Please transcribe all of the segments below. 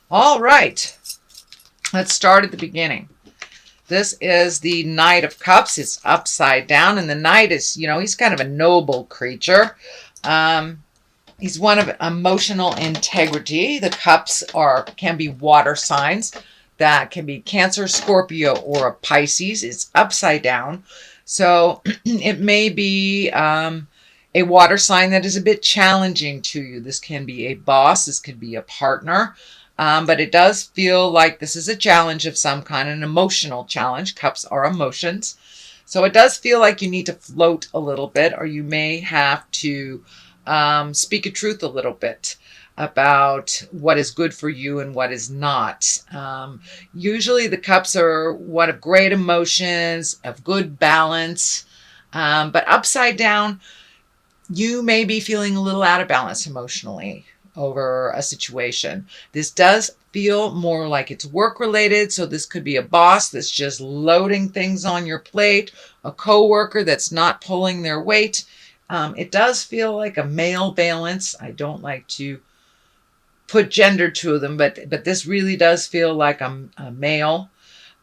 All right, let's start at the beginning. This is the Knight of Cups. It's upside down, and the Knight is, he's kind of a noble creature. Um, he's one of emotional integrity. The cups can be water signs. That can be Cancer, Scorpio, or a Pisces. It's upside down. So it may be a water sign that is a bit challenging to you. This can be a boss. This could be a partner. But it does feel like this is a challenge of some kind, an emotional challenge. Cups are emotions. So it does feel like you need to float a little bit, or you may have to speak a truth a little bit about what is good for you and what is not. Usually the cups are one of great emotions, of good balance, but upside down, you may be feeling a little out of balance emotionally over a situation. This does feel more like it's work related. So this could be a boss that's just loading things on your plate, a coworker that's not pulling their weight. It does feel like a male balance. I don't like to put gender to them, but this really does feel like a male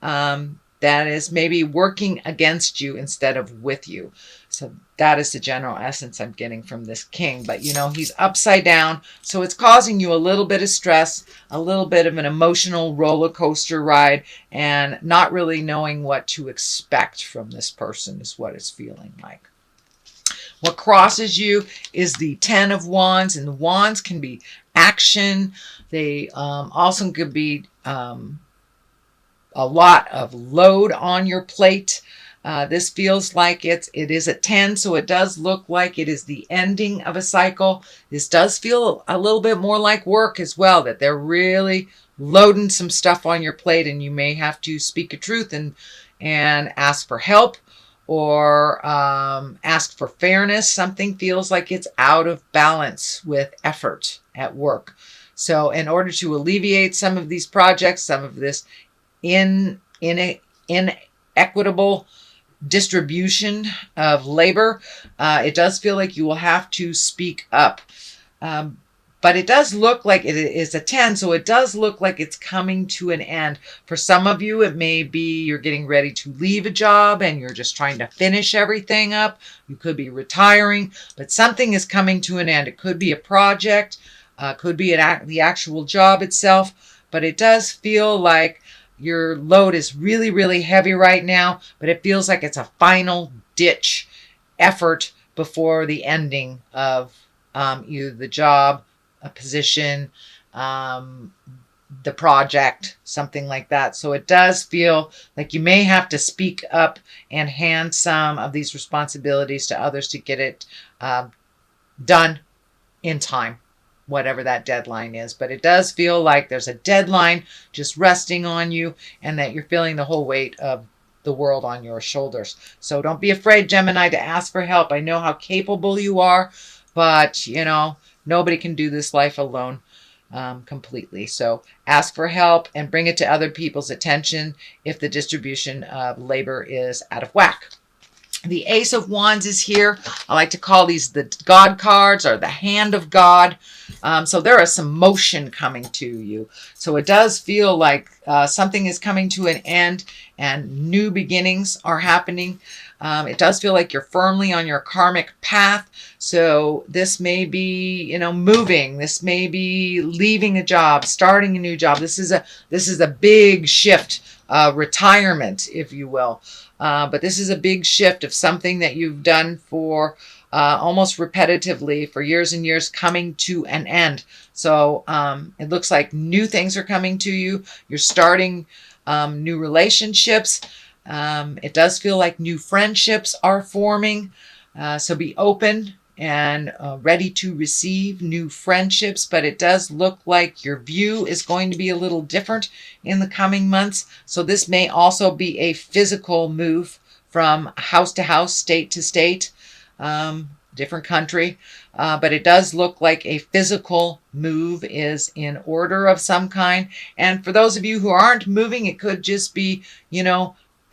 that is maybe working against you instead of with you. So that is the general essence I'm getting from this king. But he's upside down, so it's causing you a little bit of stress, a little bit of an emotional roller coaster ride, and not really knowing what to expect from this person is what it's feeling like. What crosses you is the Ten of Wands, and the wands can be action. They also could be a lot of load on your plate. This feels like it is a 10, so it does look like it is the ending of a cycle. This does feel a little bit more like work as well, that they're really loading some stuff on your plate, and you may have to speak a truth and ask for help, or ask for fairness. Something feels like it's out of balance with effort at work. So in order to alleviate some of these projects, some of this inequitable distribution of labor, it does feel like you will have to speak up. But it does look like it is a 10, so it does look like it's coming to an end. For some of you, it may be you're getting ready to leave a job and you're just trying to finish everything up. You could be retiring, but something is coming to an end. It could be a project, could be the actual job itself, but it does feel like your load is really, really heavy right now, but it feels like it's a final ditch effort before the ending of either the job, a position, the project, something like that. So it does feel like you may have to speak up and hand some of these responsibilities to others to get it done in time, whatever that deadline is. But it does feel like there's a deadline just resting on you, and that you're feeling the whole weight of the world on your shoulders. So don't be afraid, Gemini, to ask for help. I know how capable you are, but nobody can do this life alone completely. So ask for help and bring it to other people's attention if the distribution of labor is out of whack. The Ace of Wands is here. I like to call these the God cards, or the hand of God. So there is some motion coming to you. So it does feel like something is coming to an end and new beginnings are happening. It does feel like you're firmly on your karmic path. So this may be, moving. This may be leaving a job, starting a new job. This is a big shift, retirement, if you will. But this is a big shift of something that you've done for almost repetitively for years and years, coming to an end. So it looks like new things are coming to you. You're starting new relationships. It does feel like new friendships are forming. So be open and ready to receive new friendships. But it does look like your view is going to be a little different in the coming months. So this may also be a physical move from house to house, state to state, different country. But it does look like a physical move is in order of some kind. And for those of you who aren't moving, it could just be,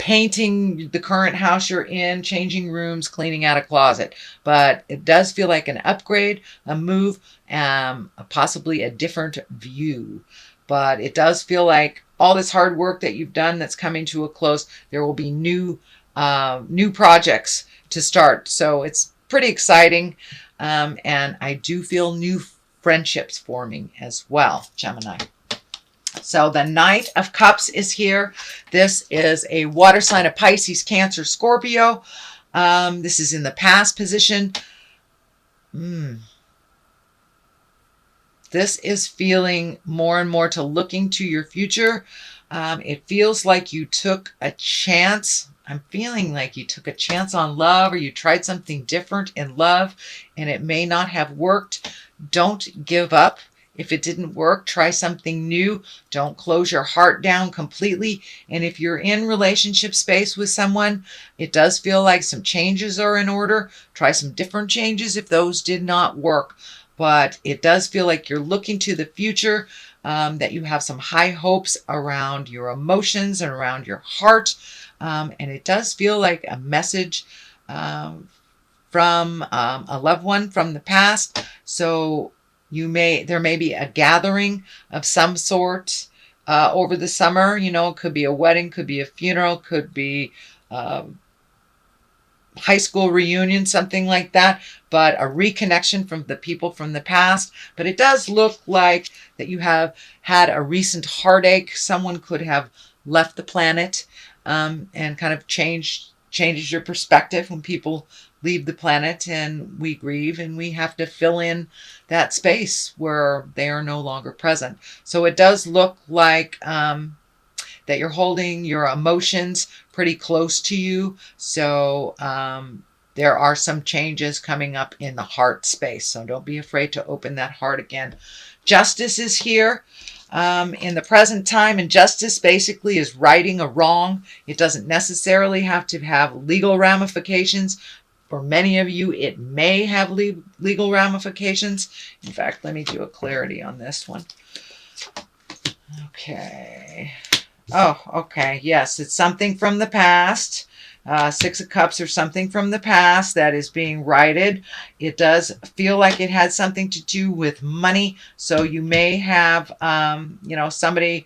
painting the current house you're in, changing rooms, cleaning out a closet. But it does feel like an upgrade, a move, possibly a different view. But it does feel like all this hard work that you've done that's coming to a close, there will be new projects to start. So it's pretty exciting. And I do feel new friendships forming as well, Gemini. So the Knight of Cups is here. This is a water sign of Pisces, Cancer, Scorpio. This is in the past position. This is feeling more and more to looking to your future. It feels like you took a chance. I'm feeling like you took a chance on love, or you tried something different in love and it may not have worked. Don't give up. If it didn't work, try something new. Don't close your heart down completely. And if you're in relationship space with someone, it does feel like some changes are in order. Try some different changes if those did not work. But it does feel like you're looking to the future, that you have some high hopes around your emotions and around your heart. And it does feel like a message from a loved one from the past. So there may be a gathering of some sort over the summer. You know, it could be a wedding, could be a funeral, could be high school reunion, something like that, but a reconnection from the people from the past. But it does look like that you have had a recent heartache. Someone could have left the planet, and kind of changes your perspective when people leave the planet, and we grieve and we have to fill in that space where they are no longer present. So it does look like that you're holding your emotions pretty close to you. So there are some changes coming up in the heart space. So don't be afraid to open that heart again. Justice is here. In the present time, and justice basically is righting a wrong. It doesn't necessarily have to have legal ramifications. For many of you, it may have legal ramifications. In fact, let me do a clarity on this one. Okay. Oh, okay. Yes, it's something from the past. Six of Cups or something from the past that is being righted. It does feel like it had something to do with money. So you may have, somebody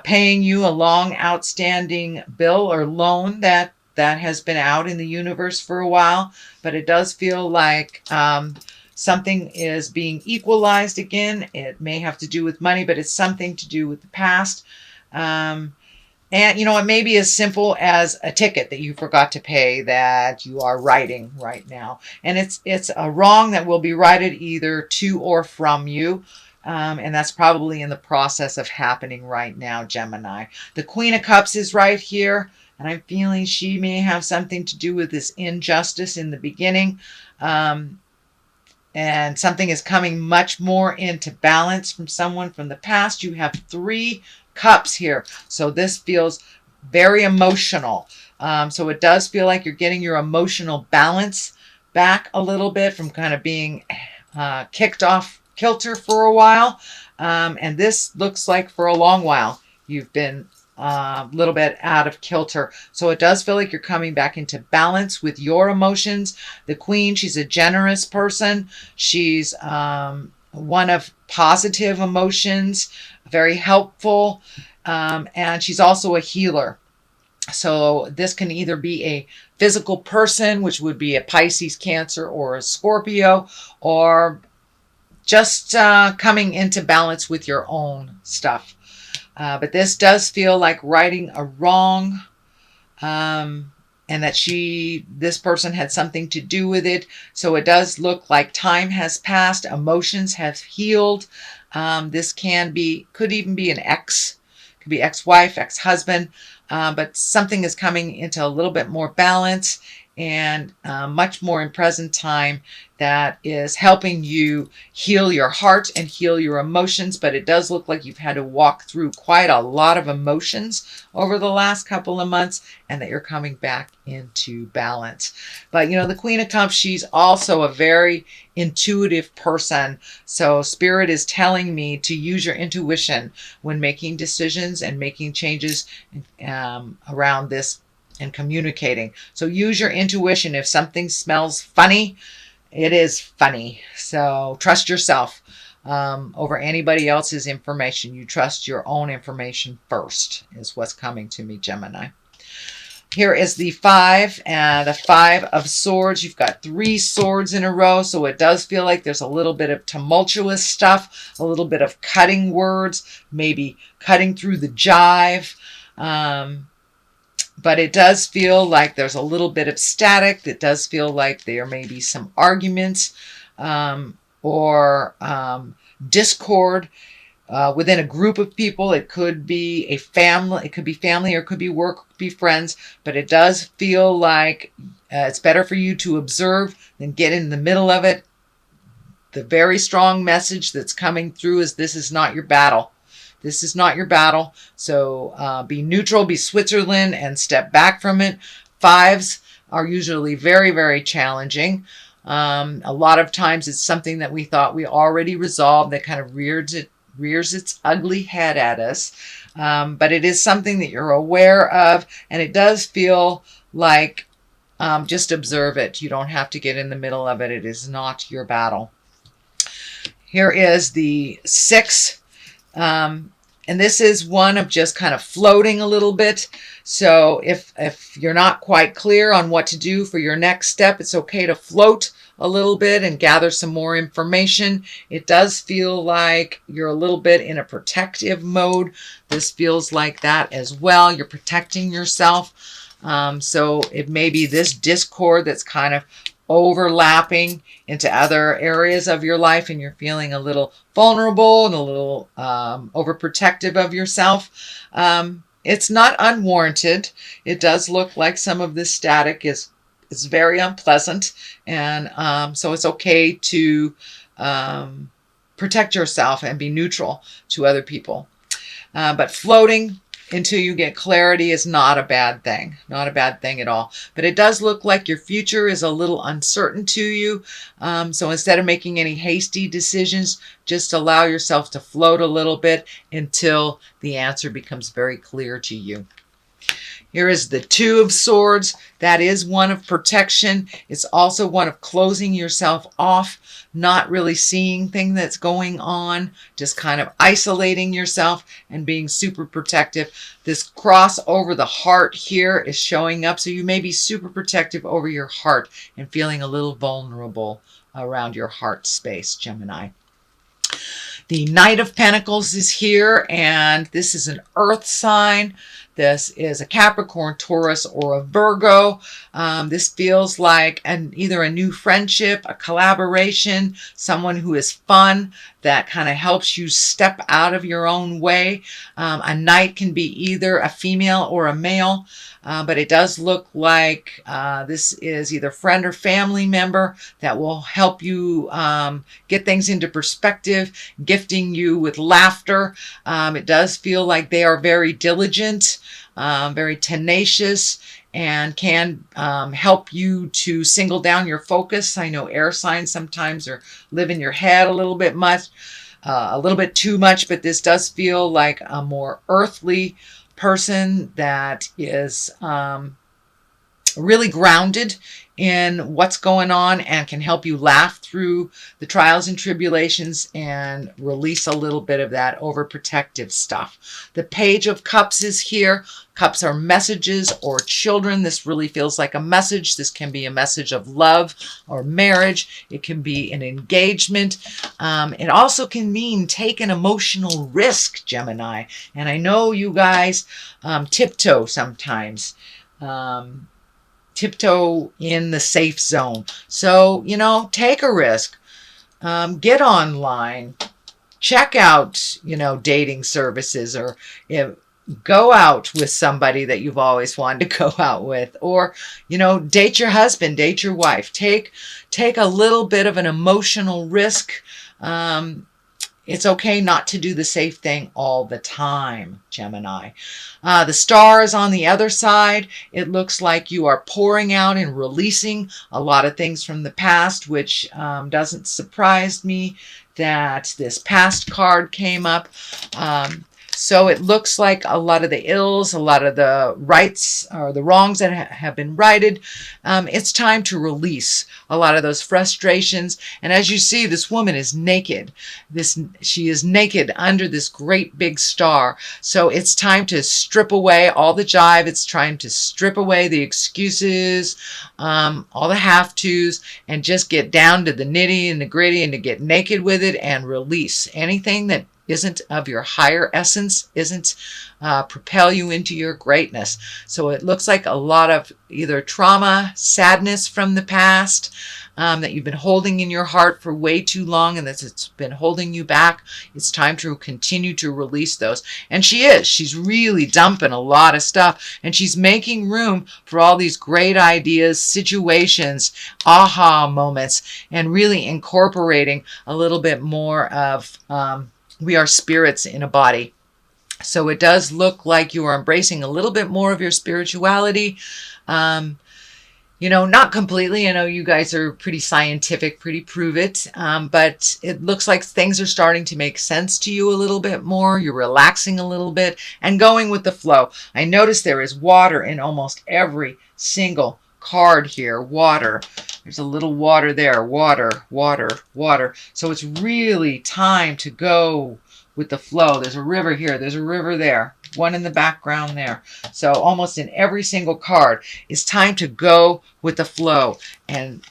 paying you a long outstanding bill or loan that has been out in the universe for a while. But it does feel like something is being equalized again. It may have to do with money, but it's something to do with the past. And, it may be as simple as a ticket that you forgot to pay that you are righting right now. And it's a wrong that will be righted either to or from you. And that's probably in the process of happening right now, Gemini. The Queen of Cups is right here. And I'm feeling she may have something to do with this injustice in the beginning. And something is coming much more into balance from someone from the past. You have 3 Cups here. So this feels very emotional. So it does feel like you're getting your emotional balance back a little bit from kind of being kicked off kilter for a while. And this looks like for a long while you've been a little bit out of kilter. So it does feel like you're coming back into balance with your emotions. The Queen, she's a generous person. She's one of positive emotions, very helpful, and she's also a healer. So this can either be a physical person, which would be a Pisces, Cancer, or a Scorpio, or just coming into balance with your own stuff. But this does feel like righting a wrong, and that this person had something to do with it. So it does look like time has passed, emotions have healed. This could even be an ex, could be ex-wife, ex-husband, but something is coming into a little bit more balance and much more in present time that is helping you heal your heart and heal your emotions. But it does look like you've had to walk through quite a lot of emotions over the last couple of months, and that you're coming back into balance. But the Queen of Cups, she's also a very intuitive person. So Spirit is telling me to use your intuition when making decisions and making changes around this and communicating. So use your intuition. If something smells funny, it is funny. So trust yourself over anybody else's information. You trust your own information first, is what's coming to me, Gemini. Here is the 5 and the 5 of swords. You've got 3 swords in a row, so it does feel like there's a little bit of tumultuous stuff, a little bit of cutting words, maybe cutting through the jive. But it does feel like there's a little bit of static. It does feel like there may be some arguments or discord within a group of people. It could be a family, it could be family, or it could be work, it could be friends, but it does feel like it's better for you to observe than get in the middle of it. The very strong message that's coming through is this is not your battle. This is not your battle. So be neutral, be Switzerland, and step back from it. 5s are usually very, very challenging. A lot of times it's something that we thought we already resolved that kind of rears its ugly head at us. But it is something that you're aware of, and it does feel like just observe it. You don't have to get in the middle of it. It is not your battle. Here is the 6. And this is one of just kind of floating a little bit. So if you're not quite clear on what to do for your next step, it's okay to float a little bit and gather some more information. It does feel like you're a little bit in a protective mode. This feels like that as well. You're protecting yourself. So it may be this discord that's kind of overlapping into other areas of your life, and you're feeling a little vulnerable and a little overprotective of yourself. It's not unwarranted. It does look like some of this static is very unpleasant, and so it's okay to protect yourself and be neutral to other people. But floating until you get clarity is not a bad thing. Not a bad thing at all. But it does look like your future is a little uncertain to you. So instead of making any hasty decisions, just allow yourself to float a little bit until the answer becomes very clear to you. Here is the 2 of swords. That is one of protection. It's also one of closing yourself off, not really seeing things that's going on, just kind of isolating yourself and being super protective. This cross over the heart here is showing up. So you may be super protective over your heart and feeling a little vulnerable around your heart space, Gemini. The Knight of Pentacles is here, and this is an earth sign. This is a Capricorn, Taurus, or a Virgo. This feels like either a new friendship, a collaboration, someone who is fun, that kind of helps you step out of your own way. A knight can be either a female or a male, but it does look like this is either friend or family member that will help you get things into perspective, gifting you with laughter. It does feel like they are very diligent, very tenacious, and can help you to single down your focus. I know air signs sometimes live in your head a little bit too much, but this does feel like a more earthly person that is really grounded in what's going on and can help you laugh through the trials and tribulations and release a little bit of that overprotective stuff. The Page of Cups is here. Cups are messages or children. This really feels like a message. This can be a message of love or marriage. It can be an engagement. It also can mean take an emotional risk, Gemini. And I know you guys tiptoe sometimes. Tiptoe in the safe zone. So, take a risk. Get online. Check out, dating services, or go out with somebody that you've always wanted to go out with, or, date your husband, date your wife. Take a little bit of an emotional risk. It's okay not to do the safe thing all the time, Gemini. The stars on the other side, it looks like you are pouring out and releasing a lot of things from the past, which doesn't surprise me that this past card came up. So it looks like a lot of the ills, a lot of the rights or the wrongs that have been righted. It's time to release a lot of those frustrations. And as you see, this woman is naked. She is naked under this great big star. So it's time to strip away all the jive. It's time to strip away the excuses, all the have-tos, and just get down to the nitty and the gritty and to get naked with it and release anything that isn't of your higher essence, isn't propel you into your greatness. So it looks like a lot of either trauma, sadness from the past that you've been holding in your heart for way too long, and that it's been holding you back. It's time to continue to release those. And she's really dumping a lot of stuff, and she's making room for all these great ideas, situations, aha moments, and really incorporating a little bit more of we are spirits in a body. So it does look like you are embracing a little bit more of your spirituality. Not completely. I know you guys are pretty scientific, pretty prove it. But it looks like things are starting to make sense to you a little bit more. You're relaxing a little bit and going with the flow. I notice there is water in almost every single card here. Water. There's a little water there. Water, water, water. So it's really time to go with the flow. There's a river here. There's a river there. One in the background there. So almost in every single card, it's time to go with the flow and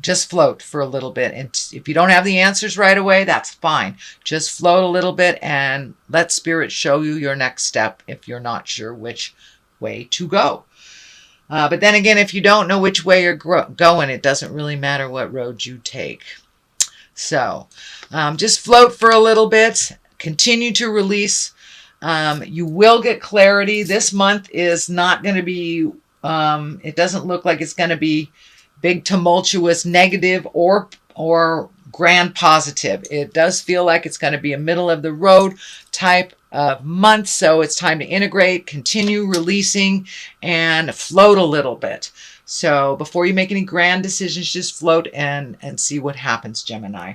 just float for a little bit. And if you don't have the answers right away, that's fine. Just float a little bit and let Spirit show you your next step if you're not sure which way to go. But then again, if you don't know which way you're going, it doesn't really matter what road you take. So just float for a little bit. Continue to release. You will get clarity. This month is not going to be, it doesn't look like it's going to be big, tumultuous, negative, or grand positive. It does feel like it's going to be a middle of the road type of month. So it's time to integrate, continue releasing, and float a little bit. So before you make any grand decisions, just float and see what happens, Gemini.